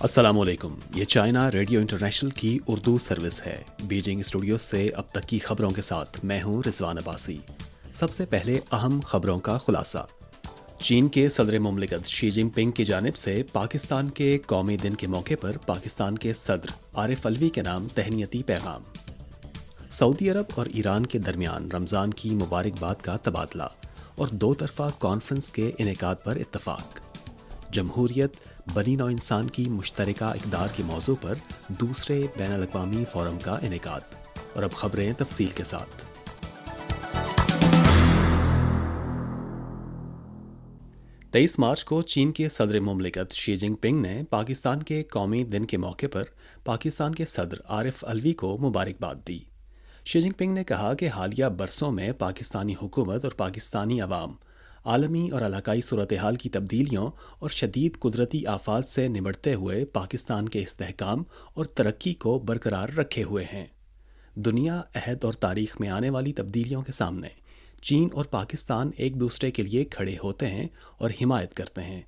अस्सलाम वालेकुम। ये चाइना रेडियो इंटरनेशनल की उर्दू सर्विस है। बीजिंग स्टूडियो से अब तक की खबरों के साथ मैं हूं रिजवान अब्बासी। सबसे पहले अहम खबरों का खुलासा। चीन के सदर मुमलिकत शी जिनपिंग की जानिब से पाकिस्तान के कौमी दिन के मौके पर पाकिस्तान के सदर आरिफ अलवी के नाम तहनीती पैगाम। सऊदी अरब और ईरान के दरमियान रमज़ान की मुबारकबाद का तबादला और दो तरफा कॉन्फ्रेंस के इनेकाद पर इत्तफाक। जमहूरियत बनी नौ इंसान की मुश्तरका इक़दार के मौजू पर दूसरे बैनुल अक़वामी फ़ोरम का इनेकाद। और अब खबरें तफसील के साथ। 23 मार्च को चीन के सदर मुमलिकत शी जिनपिंग ने पाकिस्तान के कौमी दिन के मौके पर पाकिस्तान के सदर आरिफ अलवी को मुबारकबाद दी। शी जिनपिंग ने कहा कि हालिया बरसों में पाकिस्तानी हुकूमत और पाकिस्तानी अवाम आलमी और इलाकाई सूरत हाल की तब्दीलियों और शदीद कुदरती आफात से निमटते हुए पाकिस्तान के इस्तेहकाम और तरक्की को बरकरार रखे हुए हैं। दुनिया अहद और तारीख में आने वाली तब्दीलियों के सामने चीन और पाकिस्तान एक दूसरे के लिए खड़े होते हैं और हिमायत करते हैं,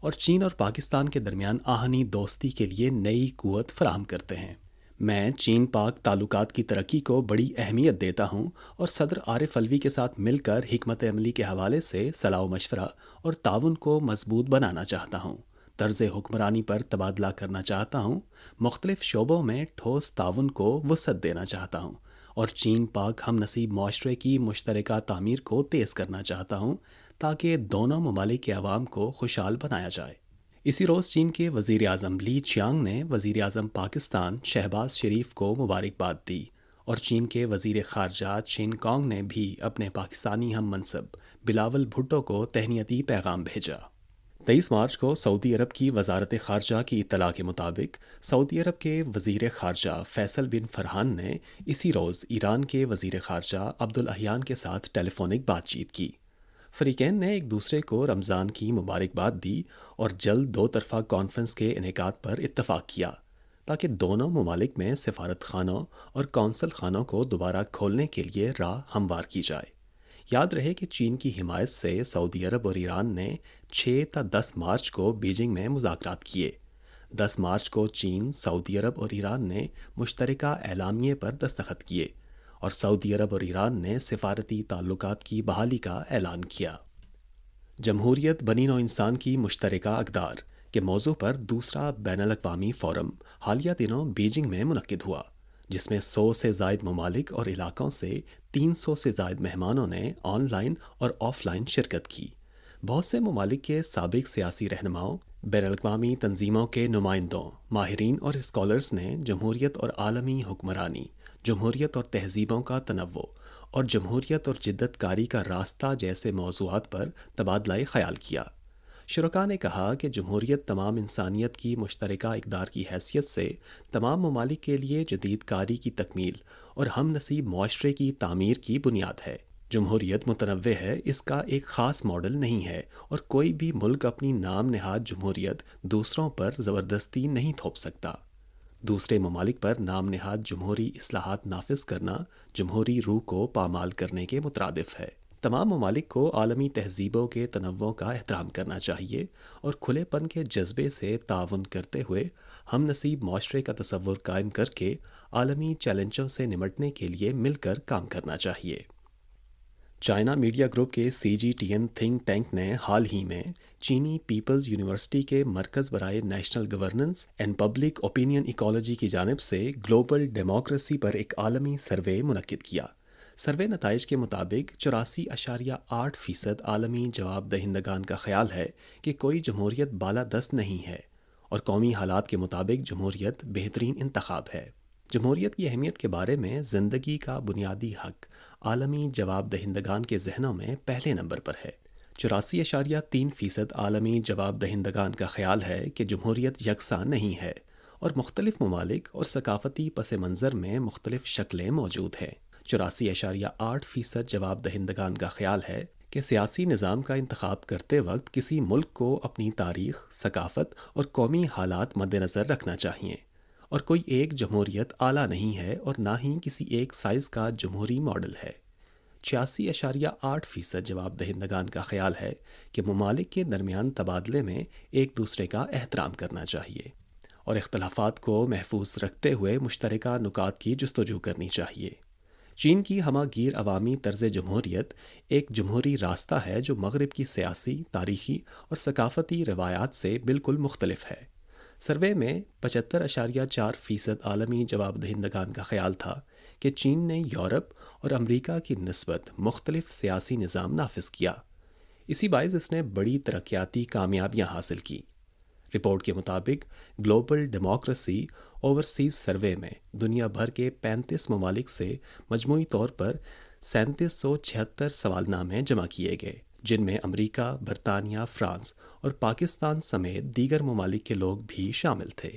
और चीन और पाकिस्तान के दरमियान आहनी दोस्ती के लिए नई कुव्वत फराहम करते हैं। मैं चीन पाक ताल्लुकात की तरक्की को बड़ी अहमियत देता हूँ और सदर आरिफ अलवी के साथ मिलकर हिकमत अमली के हवाले से सलाह मशवरा और ताउन को मजबूत बनाना चाहता हूँ। तर्ज हुक्मरानी पर तबादला करना चाहता हूँ। मुख्तलिफ शोबों में ठोस ताउन को वसअत देना चाहता हूँ और चीन पाक हम नसीब माशरे की मुश्तरका तामीर को तेज़ करना चाहता हूँ ताकि दोनों ममालिक के अवाम को खुशहाल बनाया जाए। इसी रोज़ चीन के वज़ीर आज़म ली चियांग ने वज़ीर आज़म पाकिस्तान शहबाज शरीफ को मुबारकबाद दी और चीन के वज़ीर ख़ारजा चिन कॉन्ग ने भी अपने पाकिस्तानी हम मनसब बिलावल भुट्टो को तहनीती पैगाम भेजा। 23 मार्च को सऊदी अरब की वजारत ख़ारजा की इत्तला के मुताबिक सऊदी अरब के वज़ीर ख़ारजा फैसल बिन फरहान ने इसी रोज़ ईरान के वज़ीर ख़ारजा अब्दुल अहियान के साथ टेलीफोनिक बातचीत की। फ़रीक़ैन ने एक दूसरे को रमज़ान की मुबारकबाद दी और जल्द दो तरफ़ा कॉन्फ्रेंस के इनेकाद पर इत्तफ़ाक़ किया ताकि दोनों ममालिक में सफारत खानों और कौंसल खानों को दोबारा खोलने के लिए राह हमवार की जाए। याद रहे कि चीन की हिमायत से सऊदी अरब और ईरान ने 6 ta 10 मार्च को बीजिंग में मुज़ाकरात किए। 10 मार्च को चीन, सऊदी अरब और ईरान ने मुश्तरका एलामिये पर दस्तखत किए और सऊदी अरब और ईरान ने सिफारती ताल्लुकात की बहाली का ऐलान किया। जमहूरियत बनी नौ इंसान की मुश्तरका इक़दार के मौजू पर दूसरा बैनुल अक़वामी फ़ोरम हालिया दिनों बीजिंग में मुनक्किद हुआ, जिसमें 100 से ज़ायद ममालिक और इलाक़ों से 300 से ज़ायद मेहमानों ने ऑनलाइन और ऑफ़लाइन शिरकत की। बहुत से ममालिक के साबिक सियासी रहनुमाओं, बैनुल अक़वामी तंजीमों के नुमाइंदों, माहिरीन और स्कॉलर्स ने जमहूरियत और आलमी हुक्मरानी, जमहूरियत और तहजीबों का तनव्वुर और जमहूरियत और जिद्दतकारी का रास्ता जैसे मौज़ूआत पर तबादला ख़याल किया। शुरका ने कहा कि जमहूरियत तमाम इंसानियत की मुश्तरका इक़दार की हैसियत से तमाम ममालिक के लिए जदीद कारी की तकमील और हम नसीब माशरे की तामीर की बुनियाद है। जमहूरियत मुतनव्वे है, इसका एक ख़ास मॉडल नहीं है और कोई भी मुल्क अपनी नाम नहाद जमहूरियत दूसरों पर ज़बरदस्ती नहीं थोप सकता। दूसरे ममालिक पर नाम नहाद जमहूरी इस्लाहात नाफिज करना जमहूरी रूह को पामाल करने के मुतरादिफ है। तमाम ममालिक को आलमी तहजीबों के तनव्वुर का एहतराम करना चाहिए और खुलेपन के जज्बे से ताउन करते हुए हम नसीब माशरे का तसव्वुर कायम करके आलमी चैलेंजों से निमटने के लिए मिलकर काम करना चाहिए। चाइना मीडिया ग्रुप के CGTN थिंक टैंक ने हाल ही में चीनी पीपल्स यूनिवर्सिटी के मरकज़ बराए national governance and public opinion ecology की जानिब से ग्लोबल डेमोक्रेसी पर एक आलमी सर्वे मुनक्किद किया। सर्वे नताइज के मुताबिक 84.8% आलमी जवाब दहिंदगान का ख्याल है कि कोई जमहूरियत बालादस्त नहीं है और कौमी हालात के मुताबिक जमहूरियत बेहतरीन इंतखाब है। जमहूरियत की अहमियत के बारे में ज़िंदगी का बुनियादी हक आलमी जवाब दहिंदगान के जहनों में पहले नंबर पर है। 84.3% आलमी जवाब दहिंदगान का ख्याल है कि जमहूरियत यकसा नहीं है और मुख्तलिफ ममालिक और सकाफती पस मंज़र में मुख्तलिफ शक्लें मौजूद हैं। 84.8% जवाब दहिंदगान का ख्याल है कि सियासी निज़ाम का इंतखाब करते वक्त किसी मुल्क को अपनी तारीख़, सकाफ़त और कौमी हालात मद्देनज़र रखना चाहिए और कोई एक जमहूरियत आला नहीं है और ना ही किसी एक साइज़ का जमहूरी मॉडल है। 86.8% जवाब दहिंदगान का ख्याल है कि ममालिक के दरमियान तबादले में एक दूसरे का एहतराम करना चाहिए اور اختلافات کو محفوظ رکھتے ہوئے مشترکہ نکات کی جستجو کرنی چاہیے۔ چین کی ہمہ گیر عوامی طرز جمہوریت ایک جمہوری راستہ ہے جو مغرب کی سیاسی، تاریخی اور ثقافتی روایات سے بالکل مختلف ہے۔ سروے میں 75.4% عالمی جواب دہندگان کا خیال تھا کہ چین نے یورپ اور امریکہ کی نسبت مختلف سیاسی نظام نافذ کیا، اسی باعث اس نے بڑی ترقیاتی کامیابیاں حاصل کی۔ رپورٹ کے مطابق گلوبل ڈیموکریسی اوورسیز سروے میں دنیا بھر کے 35 ممالک سے مجموعی طور پر 3776 سوال نامے جمع کیے گئے، جن میں امریکہ، برطانیہ، فرانس اور پاکستان سمیت دیگر ممالک کے لوگ بھی شامل تھے۔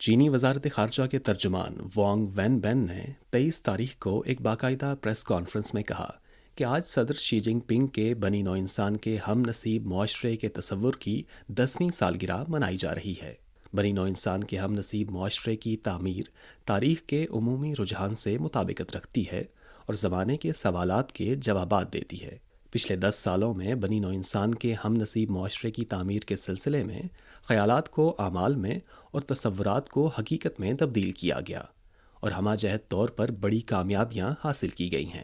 چینی وزارت خارجہ کے ترجمان وانگ وین بین نے 23 تاریخ کو ایک باقاعدہ پریس کانفرنس میں کہا کہ آج صدر شی جن پنگ کے بنی نوع انسان کے ہم نصیب معاشرے کے تصور کی 10ویں سالگرہ منائی جا رہی ہے۔ بنی نوع انسان کے ہم نصیب معاشرے کی تعمیر تاریخ کے عمومی رجحان سے مطابقت رکھتی ہے اور زمانے کے سوالات کے جوابات دیتی ہے۔ پچھلے 10 سالوں میں بنی نوع انسان کے ہم نصیب معاشرے کی تعمیر کے سلسلے میں خیالات کو اعمال میں اور تصورات کو حقیقت میں تبدیل کیا گیا اور ہمہ جہت طور پر بڑی کامیابیاں حاصل کی گئی ہیں۔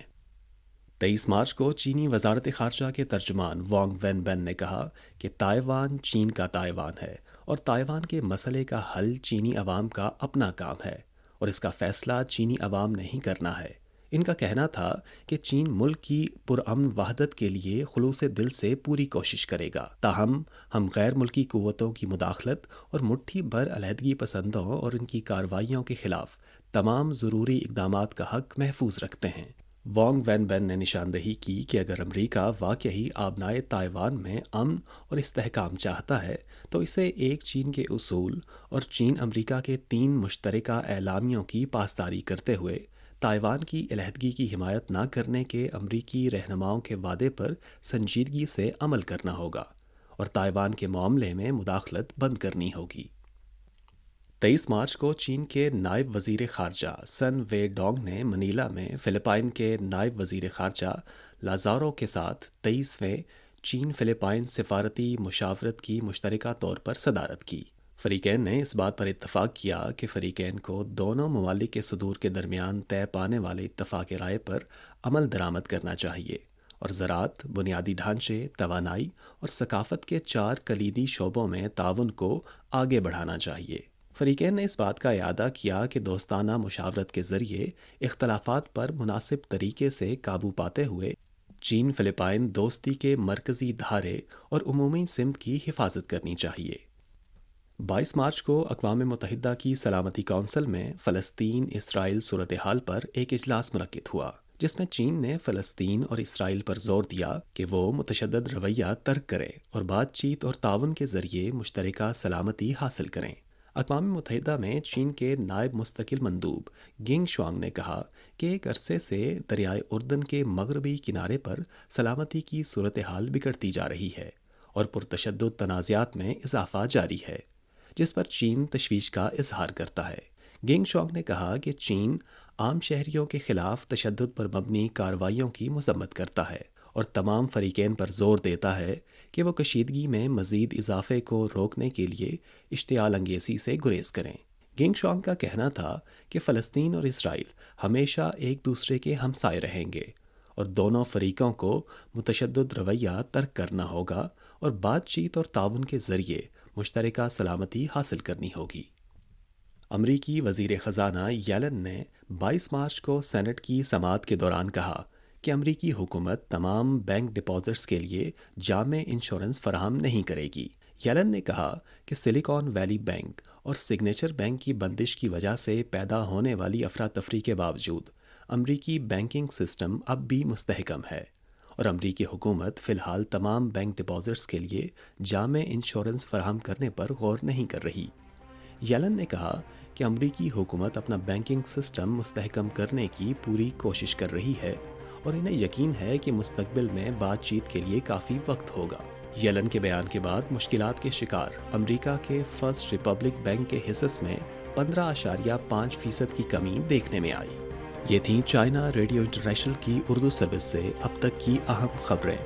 23 مارچ کو چینی وزارت خارجہ کے ترجمان وانگ وین بین نے کہا کہ تائیوان چین کا تائیوان ہے اور تائیوان کے مسئلے کا حل چینی عوام کا اپنا کام ہے اور اس کا فیصلہ چینی عوام نہیں کرنا ہے۔ ان کا کہنا تھا کہ چین ملک کی پرامن وحدت کے لیے خلوص دل سے پوری کوشش کرے گا، تاہم ہم غیر ملکی قوتوں کی مداخلت اور مٹھی بھر علیحدگی پسندوں اور ان کی کارروائیوں کے خلاف تمام ضروری اقدامات کا حق محفوظ رکھتے ہیں۔ وانگ وین بین نے نشاندہی کی کہ اگر امریکہ واقعی آبنائے تائیوان میں امن اور استحکام چاہتا ہے تو اسے ایک چین کے اصول اور چین امریکہ کے 3 مشترکہ اعلامیوں کی پاسداری کرتے ہوئے تائیوان کی علیحدگی کی حمایت نہ کرنے کے امریکی رہنماؤں کے وعدے پر سنجیدگی سے عمل کرنا ہوگا اور تائیوان کے معاملے میں مداخلت بند کرنی ہوگی۔ 23 مارچ کو چین کے نائب وزیر خارجہ سن وے ڈونگ نے منیلا میں فلپائن کے نائب وزیر خارجہ لازارو کے ساتھ 23ویں چین فلپائن سفارتی مشاورت کی مشترکہ طور پر صدارت کی۔ فریقین نے اس بات پر اتفاق کیا کہ فریقین کو دونوں ممالک کے صدور کے درمیان طے پانے والے اتفاق رائے پر عمل درآمد کرنا چاہیے اور زراعت، بنیادی ڈھانچے، توانائی اور ثقافت کے 4 کلیدی شعبوں میں تعاون کو آگے بڑھانا چاہیے۔ فریقین نے اس بات کا اعادہ کیا کہ دوستانہ مشاورت کے ذریعے اختلافات پر مناسب طریقے سے قابو پاتے ہوئے چین فلپائن دوستی کے مرکزی دھارے اور عمومی سمت کی حفاظت کرنی چاہیے۔ 22 مارچ کو اقوام متحدہ کی سلامتی کونسل میں فلسطین اسرائیل صورتحال پر ایک اجلاس منعقد ہوا، جس میں چین نے فلسطین اور اسرائیل پر زور دیا کہ وہ متشدد رویہ ترک کرے اور بات چیت اور تعاون کے ذریعے مشترکہ سلامتی حاصل کریں۔ اقوام متحدہ میں چین کے نائب مستقل مندوب گینگ شوانگ نے کہا کہ ایک عرصے سے دریائے اردن کے مغربی کنارے پر سلامتی کی صورتحال بگڑتی جا رہی ہے اور پرتشدد تنازعات میں اضافہ جاری ہے، جس پر چین تشویش کا اظہار کرتا ہے۔ گینگ شوانگ نے کہا کہ چین عام شہریوں کے خلاف تشدد پر مبنی کارروائیوں کی مذمت کرتا ہے اور تمام فریقین پر زور دیتا ہے کہ وہ کشیدگی میں مزید اضافے کو روکنے کے لیے اشتعال انگیزی سے گریز کریں۔ گینگ شوانگ کا کہنا تھا کہ فلسطین اور اسرائیل ہمیشہ ایک دوسرے کے ہمسائے رہیں گے اور دونوں فریقوں کو متشدد رویہ ترک کرنا ہوگا اور بات چیت اور تعاون کے ذریعے مشترکہ سلامتی حاصل کرنی ہوگی۔ امریکی وزیر خزانہ یلن نے 22 مارچ کو سینٹ کی سماعت کے دوران کہا کہ امریکی حکومت تمام بینک ڈپازٹس کے لیے جامع انشورنس فراہم نہیں کرے گی۔ یلن نے کہا کہ سلیکان ویلی بینک اور سگنیچر بینک کی بندش کی وجہ سے پیدا ہونے والی افراتفری کے باوجود امریکی بینکنگ سسٹم اب بھی مستحکم ہے اور امریکی حکومت فی الحال تمام بینک ڈپازٹس کے لیے جامع انشورنس فراہم کرنے پر غور نہیں کر رہی۔ یلن نے کہا کہ امریکی حکومت اپنا بینکنگ سسٹم مستحکم کرنے کی پوری کوشش کر رہی ہے اور انہیں یقین ہے کہ مستقبل میں بات چیت کے لیے کافی وقت ہوگا۔ یلن کے بیان کے بعد مشکلات کے شکار امریکہ کے فرسٹ ریپبلک بینک کے حصص میں 15.5% کی کمی دیکھنے میں آئی۔ یہ تھیں چائنا ریڈیو انٹرنیشنل کی اردو سروس سے اب تک کی اہم خبریں۔